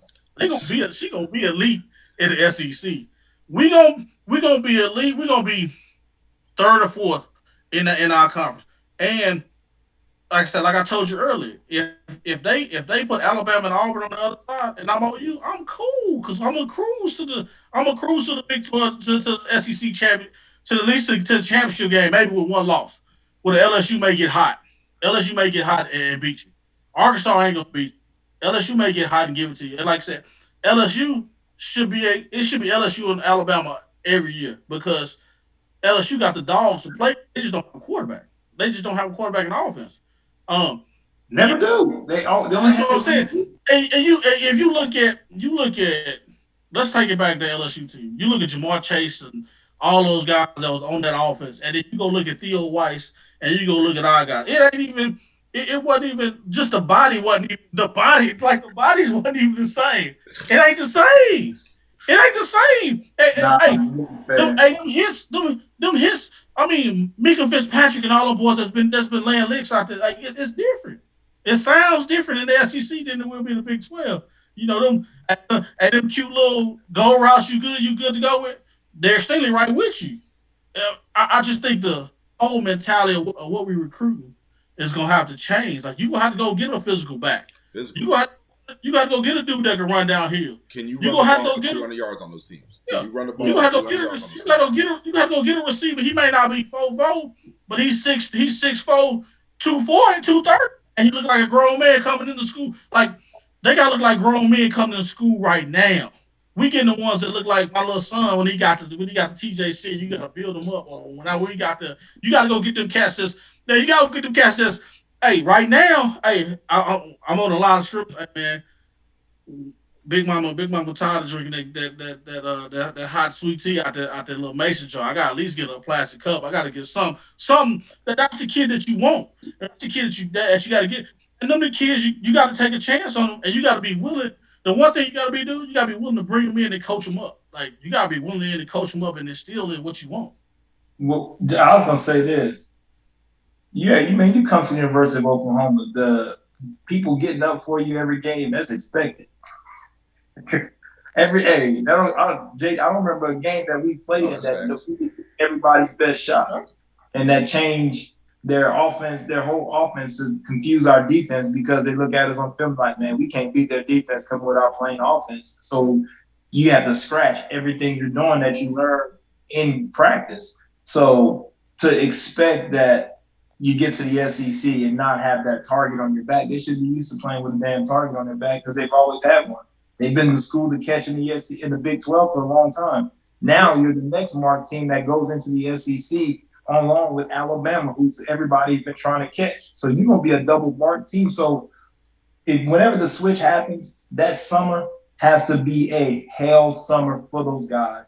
S4: She gonna be elite in the SEC. We gonna be elite. We gonna be 3rd or 4th in our conference. And like I said, like I told you earlier, if they put Alabama and Auburn on the other side, and I'm OU, I'm cool because I'm a cruise to the Big 12 to the SEC champion to at least to the championship game, maybe with one loss. Where the LSU may get hot. LSU may get hot and beat you. Arkansas ain't gonna beat you. LSU may get hot and give it to you. And like I said, LSU should be LSU and Alabama every year because LSU got the dogs to play. They just don't have a quarterback. They just don't have a quarterback in offense.
S5: Never do. They only
S4: have what I'm saying. And if you look at let's take it back to LSU team. You look at Jamar Chase and all those guys that was on that offense, and then you go look at Theo Weiss and you go look at our guys. It wasn't even just the body wasn't even the body, like the bodies wasn't even the same. It ain't the same. It ain't the same.
S5: Nah,
S4: Them hits. I mean, Mika Fitzpatrick and all the boys that's been laying licks out there. Like it's different. It sounds different in the SEC than it will be in the Big 12. You know them and them cute little goal routes. You good to go with. They're extremely right with you. I just think the whole mentality of what we recruiting is gonna have to change. Like you gonna have to go get a physical back.
S3: Physical.
S4: You got to go get a dude that can run downhill.
S3: Can you
S4: You
S3: run
S4: gonna
S3: the
S4: have to
S3: ball
S4: go
S3: for
S4: get
S3: 200 yards on those teams?
S4: yeah.
S3: Can you run the ball
S4: You
S3: for
S4: got to
S3: 200
S4: go
S3: yards on those
S4: you
S3: teams?
S4: got to go get a receiver. He may not be 4'4", but he's 6'4", 240, 230, and he look like a grown man coming into school. Like they gotta look like grown men coming to school right now. We getting the ones that look like my little son when he got the TJC. You gotta build them up. Or when we got the, you gotta go get them cats. You gotta go get them cats. Hey, right now, hey, I'm on a lot of scripts, hey, man. Big Mama tired of drinking that hot sweet tea out that little mason jar. I got to at least get a plastic cup. I got to get some that's the kid that you want. That's the kid that you got to get. And them the kids you got to take a chance on them, and you got to be willing. The one thing you got to be doing, you got to be willing to bring them in and coach them up. Like you got to be willing to coach them up and instill in what you want.
S5: Well, I was gonna say this. Yeah, you come to the University of Oklahoma. The people getting up for you every game, that's expected. Jake, I don't remember a game that we played in that everybody's best shot, and that changed their offense, their whole offense, to confuse our defense because they look at us on film like, man, we can't beat their defense coming without playing offense. So you have to scratch everything you're doing that you learn in practice. So to expect that you get to the SEC and not have that target on your back, they should be used to playing with a damn target on their back because they've always had one. They've been to school to catch in the Big 12 for a long time. Now you're the next marked team that goes into the SEC along with Alabama, who's everybody's been trying to catch. So you're gonna be a double marked team. So whenever the switch happens, that summer has to be a hell summer for those guys.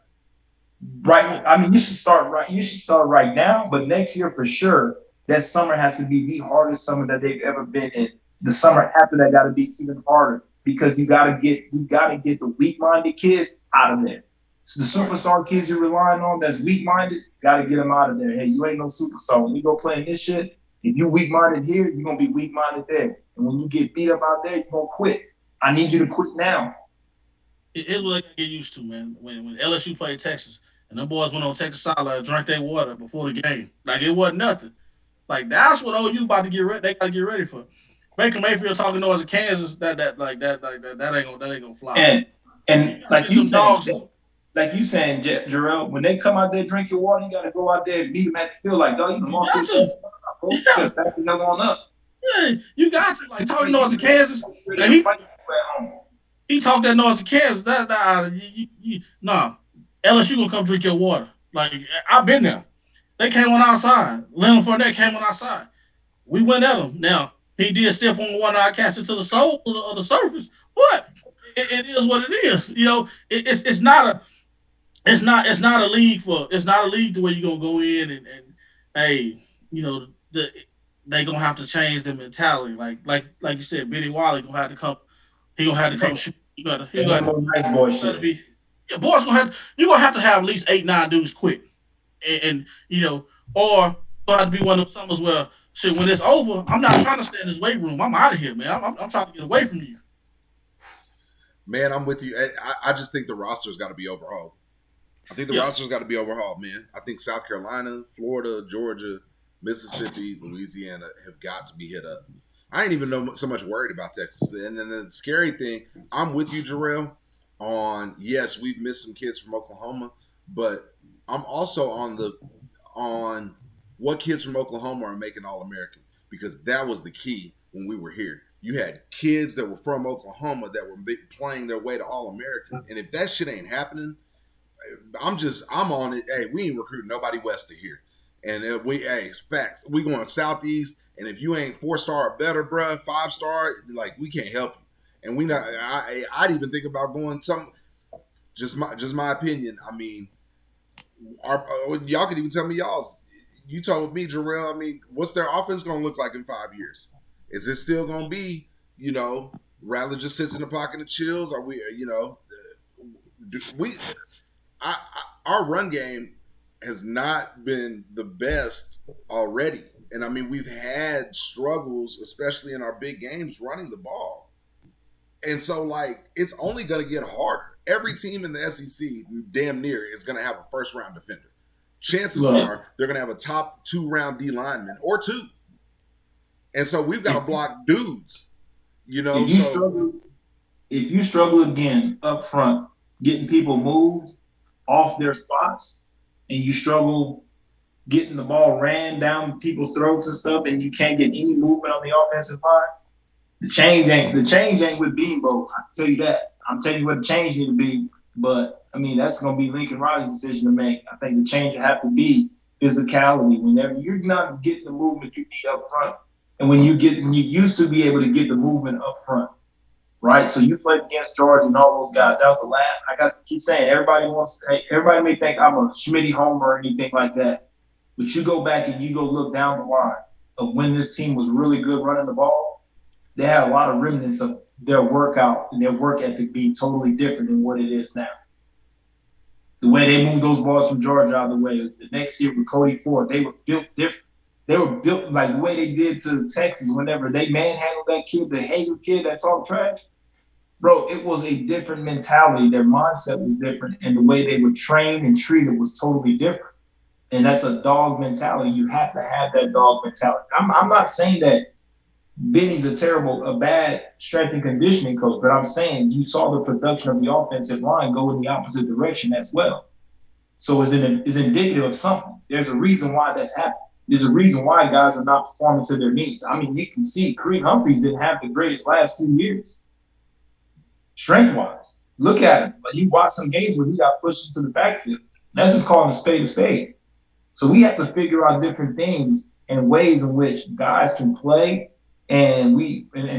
S5: Right? I mean, you should start right now, but next year for sure, that summer has to be the hardest summer that they've ever been in. The summer after that got to be even harder. Because you gotta get the weak-minded kids out of there. So the superstar kids you're relying on that's weak-minded, gotta get them out of there. Hey, you ain't no superstar. When you go playing this shit, if you weak-minded here, you're gonna be weak-minded there. And when you get beat up out there, you're gonna quit. I need you to quit now.
S4: Here's what they get used to, man. When LSU played Texas, and them boys went on Texas sideline and drank their water before the game, like it wasn't nothing. Like that's what OU about to get ready. They gotta get ready for. Baker Mayfield talking noise in Kansas, that ain't gonna fly.
S5: And like you saying, Jarrail, when they come out there drinking water, you gotta go out there and beat them at the field like, dog, you lost your back the hell on up.
S4: Yeah, you got to like talking noise in Kansas. He talked that noise in Kansas. Nah, LSU gonna come drink your water. Like I've been there. They came on outside. Leonard Fournette came on outside. We went at them. Now he did stiff on one eye, cast it to the soul of the surface. But it is what it is. You know, it's not a league to where you're gonna go in and hey, you know, they gonna have to change their mentality. Like you said, Benny Wiley gonna have to come. He gonna have to come shoot. You gotta
S5: nice boy shit.
S4: You're gonna have to have at least 8-9 dudes quit, and you know, or gonna have to be one of those summers where. Shit, when it's over, I'm not trying to stay in this weight room. I'm out of here, man. I'm trying to get away from you.
S3: Man, I'm with you. I just think the roster's got to be overhauled. I think the roster's got to be overhauled, man. I think South Carolina, Florida, Georgia, Mississippi, Louisiana have got to be hit up. I ain't even so much worried about Texas. And then the scary thing, I'm with you, Jarrail, on, yes, we've missed some kids from Oklahoma, but I'm also on what kids from Oklahoma are making All-American, because that was the key when we were here. You had kids that were from Oklahoma that were playing their way to All-American. And if that shit ain't happening, I'm on it. Hey, we ain't recruiting nobody west of here. And facts. We going southeast, and if you ain't 4-star or better, bruh, 5-star, like, we can't help you. And I'd even think about going just my opinion. I mean, y'all could even tell me y'all's. You told me, Jarrail, I mean, what's their offense going to look like in 5 years? Is it still going to be, you know, Rattler just sits in the pocket and chills? Are we, you know, Our run game has not been the best already. And I mean, we've had struggles, especially in our big games, running the ball. And so, like, it's only going to get harder. Every team in the SEC, damn near, is going to have a first round defender. Chances are they're going to have a top 2-round D lineman or 2. And so we've got to block dudes, you know.
S5: If you struggle again up front, getting people moved off their spots, and you struggle getting the ball ran down people's throats and stuff, and you can't get any movement on the offensive line, the change ain't with Beanbo. I can tell you that. I'm telling you what the change need to be. But I mean, that's going to be Lincoln Riley's decision to make. I think the change will have to be physicality. Whenever you're not getting the movement you need up front, and when you used to be able to get the movement up front, right? So you played against Georgia and all those guys. That was the last. I got to keep saying everybody may think I'm a Schmitty homer or anything like that, but you go back and you go look down the line of when this team was really good running the ball. They had a lot of remnants of their workout and their work ethic being totally different than what it is now. The way they moved those balls from Georgia out of the way, the next year with Cody Ford, they were built different. They were built like the way they did to Texas whenever they manhandled that kid, the Hager kid that talked trash. Bro, it was a different mentality. Their mindset was different, and the way they were trained and treated was totally different. And that's a dog mentality. You have to have that dog mentality. I'm not saying that Benny's a bad strength and conditioning coach, but I'm saying you saw the production of the offensive line go in the opposite direction as well. So it's indicative of something. There's a reason why that's happening. There's a reason why guys are not performing to their needs. I mean, you can see Creed Humphreys didn't have the greatest last few years, strength-wise. Look at him. Like, you watch some games where he got pushed into the backfield. That's just calling a spade a spade. So we have to figure out different things and ways in which guys can play and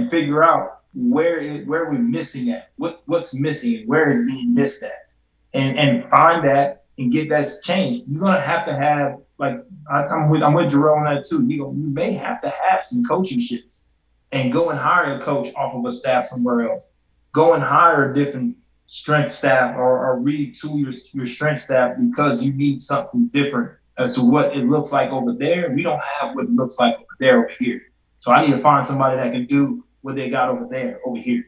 S5: figure out where we're missing at, what's missing, and where is being missed at, and find that and get that changed. You're gonna have to have, like, I'm with Jarrail on that too. You may have to have some coaching shits and go and hire a coach off of a staff somewhere else. Go and hire a different strength staff or retool your strength staff because you need something different as to what it looks like over there. We don't have what it looks like over there over here. So I need to find somebody that can do what they got over there, over here.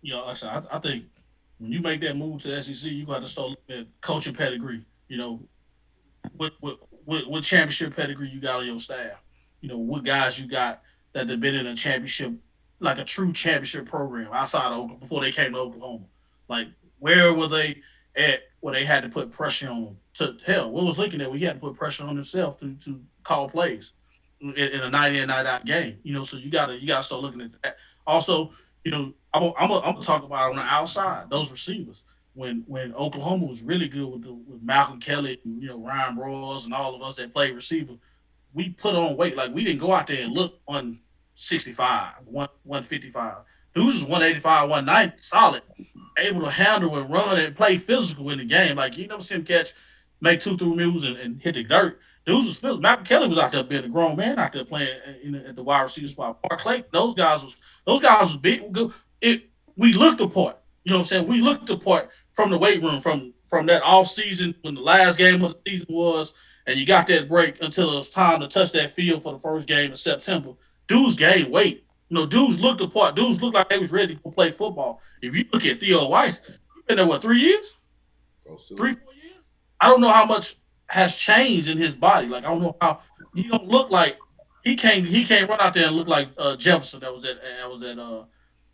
S4: You know, like I said, I think when you make that move to the SEC, you got to start looking at coaching pedigree. You know, what championship pedigree you got on your staff. You know, what guys you got that have been in a championship, like a true championship program outside of Oklahoma before they came to Oklahoma. Like, where were they at where they had to put pressure on them? To hell, what was Lincoln at where he had to put pressure on himself to call plays in a night in, night out game. You know, so you gotta start looking at that. Also, you know, I'm gonna talk about on the outside those receivers. When Oklahoma was really good with Malcolm Kelly and, you know, Ryan Broyles and all of us that played receiver, we put on weight. Like, we didn't go out there and look 165, 155. Dudes was 185, 190, solid, able to handle and run and play physical in the game. Like, you never see him make 2-3 moves and hit the dirt. Dudes was physical. Malcolm Kelly was out there being a grown man out there playing at the wide receiver spot. Mark Clayton, those guys was big. We looked the part. You know what I'm saying? We looked the part from the weight room, from that off season when the last game of the season was, and you got that break until it was time to touch that field for the first game in September. Dudes gained weight. You know, dudes looked the part. Dudes looked like they was ready to go play football. If you look at Theo Weiss, he's been there, 3 years? 3-4 years? I don't know how much has changed in his body. Like, I don't know how he don't look like he can't run out there and look like Jefferson that was at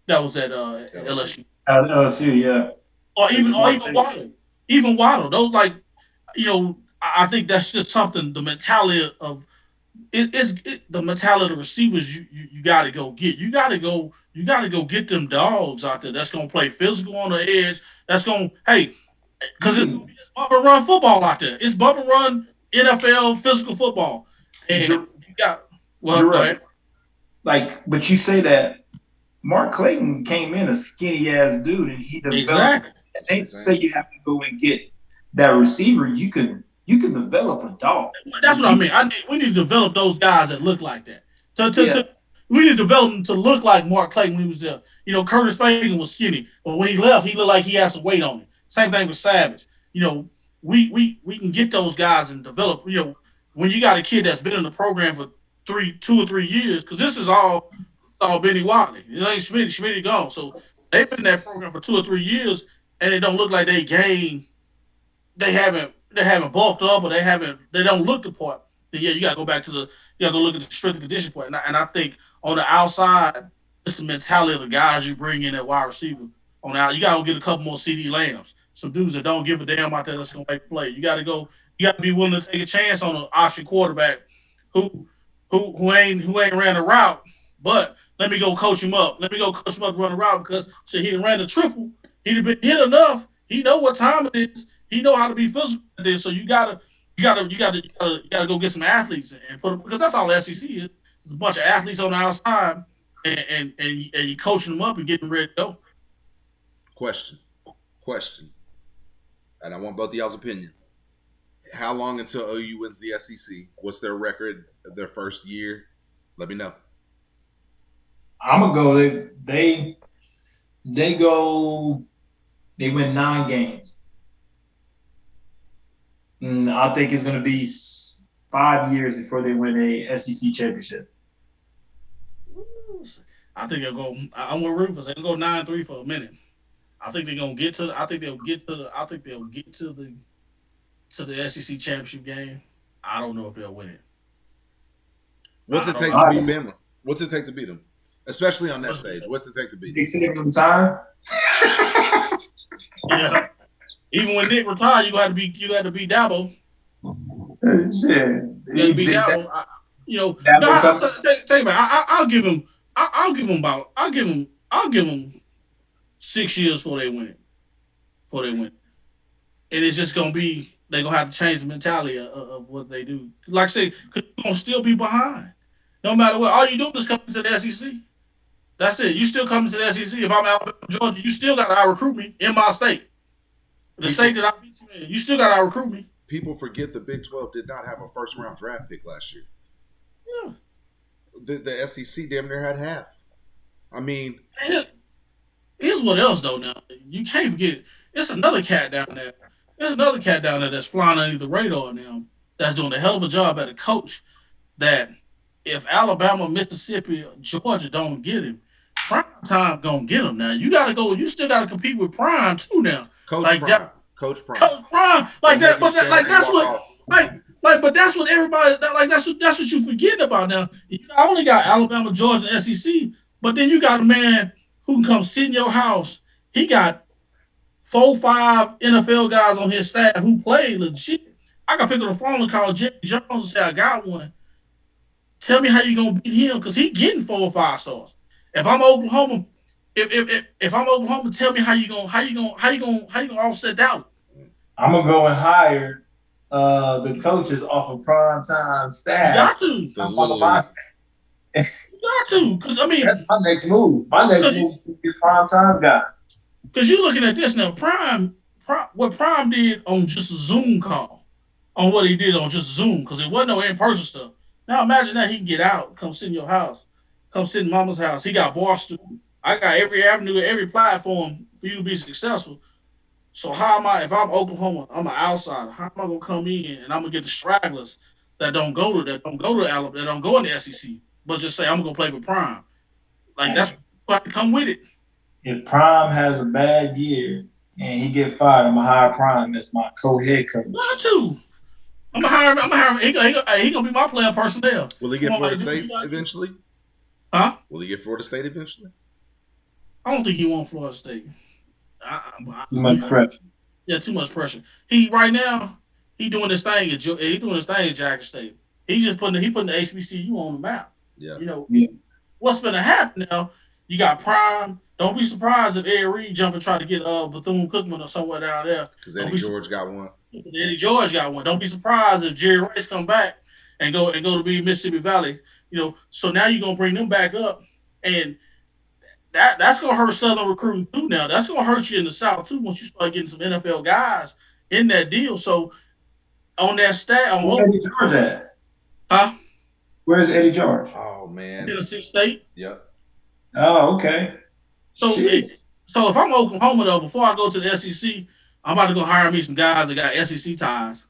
S4: LSU.
S5: LSU, yeah.
S4: Or even Waddle. Even Waddle. Those, like, you know, I think that's just something, the mentality of the mentality of the receivers you gotta go get. You gotta go get them dogs out there that's gonna play physical on the edge. That's gonna, hey, because it's bump and run football out there. It's bump and run NFL physical football. And you got
S5: go ahead. Like, but you say that Mark Clayton came in a skinny ass dude and he developed.
S4: Exactly.
S5: And they say you have to go and get that receiver. You can develop a dog.
S4: That's what I mean. We need to develop those guys that look like that. We need to develop them to look like Mark Clayton when he was there. You know, Curtis Fagan was skinny, but when he left, he looked like he had some weight on him. Same thing with Savage. You know, we can get those guys and develop. You know, when you got a kid that's been in the program for 2 or 3 years, because this is all Benny Wiley. It ain't Schmitty gone. So they've been in that program for 2 or 3 years, and it don't look like they haven't bulked up, or they don't look the part. Then yeah, you gotta go back to you gotta go look at the strength and condition part. And I think on the outside, it's the mentality of the guys you bring in at wide receiver. On the out, you gotta get a couple more CD Lambs, some dudes that don't give a damn out there that's gonna make a play. You gotta be willing to take a chance on an option quarterback who who ain't ran a route, but let me go coach him up. Let me go coach him up to run a route because shit, he done ran the triple. He done been hit enough. He know what time it is. He know how to be physical at this. So you gotta go get some athletes and put them, because that's all the SEC is. There's a bunch of athletes on the outside, and you coaching them up and getting them ready to go.
S3: Question, and I want both of y'all's opinion. How long until OU wins the SEC? What's their record their first year? Let me know.
S5: I'm gonna go. They win 9 games. I think it's gonna be 5 years before they win a SEC championship.
S4: I think they'll go. I'm with Rufus. They'll go 9-3 for a minute. I think they're gonna get to. I think they'll get to the SEC championship game. I don't know if they'll win it.
S3: What's it take to beat Bama? What's it take to beat them? Especially on that stage. What's it take to beat them?
S5: They sitting on time.
S4: Yeah. Even when Nick retired, you had to be Dabo. You had to be Dabo. Take it back. I'll give him 6 years before they win it. And it's just gonna be, they're gonna have to change the mentality of what they do. Like I say, because you're gonna still be behind. No matter what, all you do is come to the SEC. That's it. You still come to the SEC. If I'm Alabama, Georgia, you still got to out-recruit me in my state. The state that I beat you in, you still got to out-recruit me.
S3: People forget the Big 12 did not have a first-round draft pick last year.
S4: Yeah.
S3: The SEC damn near had half. I mean,
S4: here's what else though. Now you can't forget. It's another cat down there. There's another cat down there that's flying under the radar now. That's doing a hell of a job at a coach. That if Alabama, Mississippi, Georgia don't get him, Prime Time gonna get him. Now you gotta go. You still gotta compete with Prime too. Now,
S3: Coach
S4: like
S3: Prime.
S4: that,
S3: Coach Prime.
S4: Coach Prime, like that. But that, like that's what, but that's what everybody. That's what you forgetting about now. You not only got Alabama, Georgia, and SEC, but then you got a man who can come sit in your house. He got 4-5 NFL guys on his staff who play legit. I got to pick up the phone and call Jerry Jones and say, I got one. Tell me how you gonna beat him, because he getting 4 or 5 stars. If I'm Oklahoma, if I'm Oklahoma, tell me how you gonna offset that.
S5: I'm gonna go and hire the coaches off of Prime Time staff.
S4: You got
S5: to.
S4: You got to, because I mean,
S5: that's my next move. My next move is to get Prime Time guys.
S4: Because you're looking at this now, what Prime did on just a Zoom call, on what he did on just Zoom, because it wasn't no in-person stuff. Now imagine that he can get out, come sit in your house, come sit in mama's house. He got Barstool. I got every avenue, every platform for you to be successful. So how am I, if I'm Oklahoma, I'm an outsider, how am I gonna come in and I'm gonna get the stragglers that don't go to Alabama, that don't go in the SEC, but just say I'm gonna play for Prime? Like that's what to come with it.
S5: If Prime has a bad year and he get fired, I'm gonna hire Prime as my co-head coach.
S4: Not too. I'm gonna hire him. He gonna be my player personnel.
S3: Will he get Florida State eventually?
S4: Huh?
S3: Will he get Florida State eventually?
S4: I don't think he wants Florida State.
S5: Too much pressure.
S4: Yeah, too much pressure. He right now doing this thing at Jackson State. He putting the HBCU on the map.
S3: Yeah.
S4: You know what's gonna happen now? You got Prime. Don't be surprised if Ed Reed jump and try to get Bethune-Cookman or somewhere down there.
S3: Because Eddie George got one.
S4: Eddie George got one. Don't be surprised if Jerry Rice come back and go to be Mississippi Valley. So now you're gonna bring them back up, and that's gonna hurt Southern recruiting too. Now that's gonna hurt you in the South too once you start getting some NFL guys in that deal. So on that stat,
S5: where's Eddie George at?
S4: Huh?
S5: Where's Eddie George?
S3: Oh man,
S4: Tennessee State.
S3: Yep.
S5: Oh, okay.
S4: So if I'm Oklahoma though, before I go to the SEC, I'm about to go hire me some guys that got SEC ties.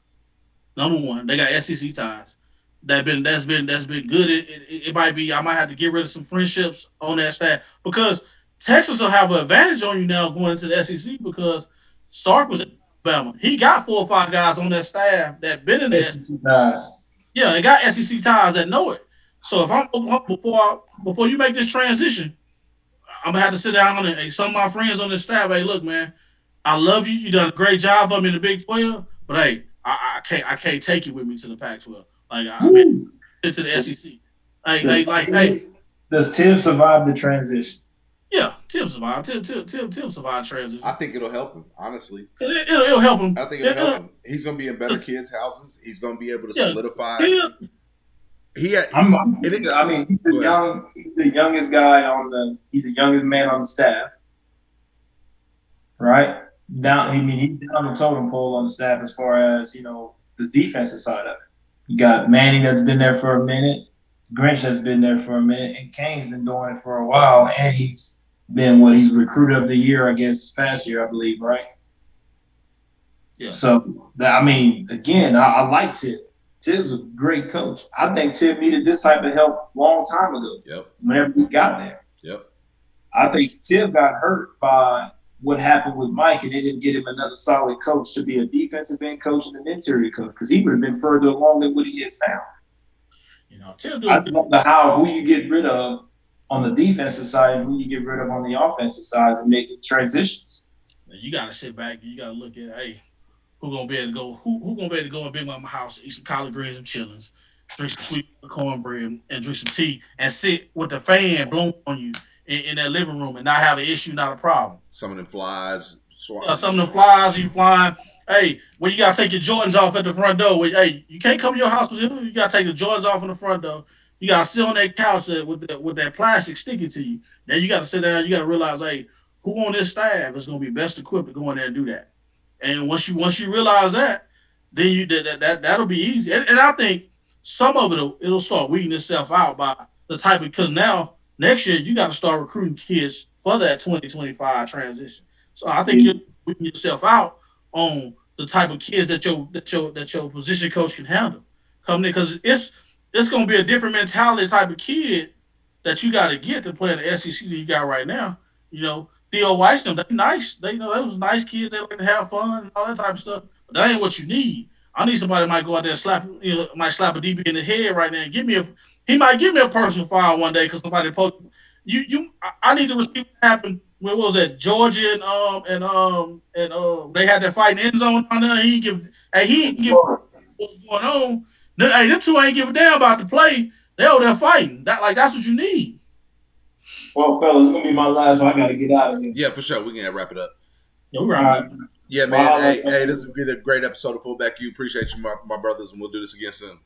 S4: Number one, they got SEC ties. That's been good. It might be I might have to get rid of some friendships on that staff because Texas will have an advantage on you now going into the SEC because Sark was at Alabama. He got 4 or 5 guys on that staff that been in the SEC.
S5: SEC guys.
S4: Yeah, they got SEC ties that know it. So if I'm before you make this transition, I'm gonna have to sit down and hey, some of my friends on this staff. Hey, look, man, I love you. You done a great job for me in the Big 12, but hey, I can't take you with me to the Pac-12. Like I mean, into the SEC. Hey,
S5: Does Tim survive the transition?
S4: yeah, Tim survived. Tim survived transition.
S3: I think it'll help him, honestly.
S4: It'll help him.
S3: I think it'll help him. He's going to be in better kids' houses. He's going to be able to solidify. He's
S5: the youngest guy he's the youngest man on the staff, right? He's down the totem pole on the staff as far as, the defensive side of it. You got Manning that's been there for a minute, Grinch that's been there for a minute, and Kane's been doing it for a while, and he's been he's recruiter of the year, I guess, this past year, I believe, right?
S4: Yeah.
S5: So, again, I like Tim. Tim's a great coach. I think Tim needed this type of help a long time ago.
S3: Yep.
S5: Whenever he got there.
S3: Yep.
S5: I think Tim got hurt by what happened with Mike, and they didn't get him another solid coach to be a defensive end coach and an interior coach because he would have been further along than what he is now.
S4: Tim
S5: I just don't know who you get rid of on the defensive side and who you get rid of on the offensive side and making transitions.
S4: You got to sit back and you got to look at, hey, who gonna be able to go? Who gonna be able to go in Big Mama house, eat some collard greens and chillings, drink some sweet cornbread, and drink some tea, and sit with the fan blowing on you in that living room and not have an issue, not a problem.
S3: Some of them flies.
S4: Some of them flies, you flying. Hey, when you gotta take your Jordans off at the front door, hey, you can't come to your house with you. You gotta take the Jordans off in the front door. You gotta sit on that couch with that plastic sticking to you. Then you gotta sit down. You gotta realize, hey, who on this staff is gonna be best equipped to go in there and do that. And once you realize that, then that'll be easy. And I think some of it'll start weeding itself out by the type because now next year you got to start recruiting kids for that 2025 transition. So I think you're weeding yourself out on the type of kids that your position coach can handle coming in because it's gonna be a different mentality type of kid that you got to get to play in the SEC that you got right now. Theo Weiss, they nice. They those nice kids. They like to have fun and all that type of stuff. But that ain't what you need. I need somebody that might go out there and might slap a DB in the head right now and he might give me a personal foul one day because somebody posted. I need to receive what happened. What was that? Georgia and they had that fight in the end zone down there. He didn't give what's going on. Hey, them two ain't give a damn about the play. They over there fighting. That's what you need.
S5: Well, fellas, it's going to be my last one. I got to get out of here.
S3: Yeah, for sure. We can wrap it up.
S4: Yeah, we're right.
S3: Yeah, man. Hey, this has been a great episode of FullbackU. Appreciate you, my brothers, and we'll do this again soon.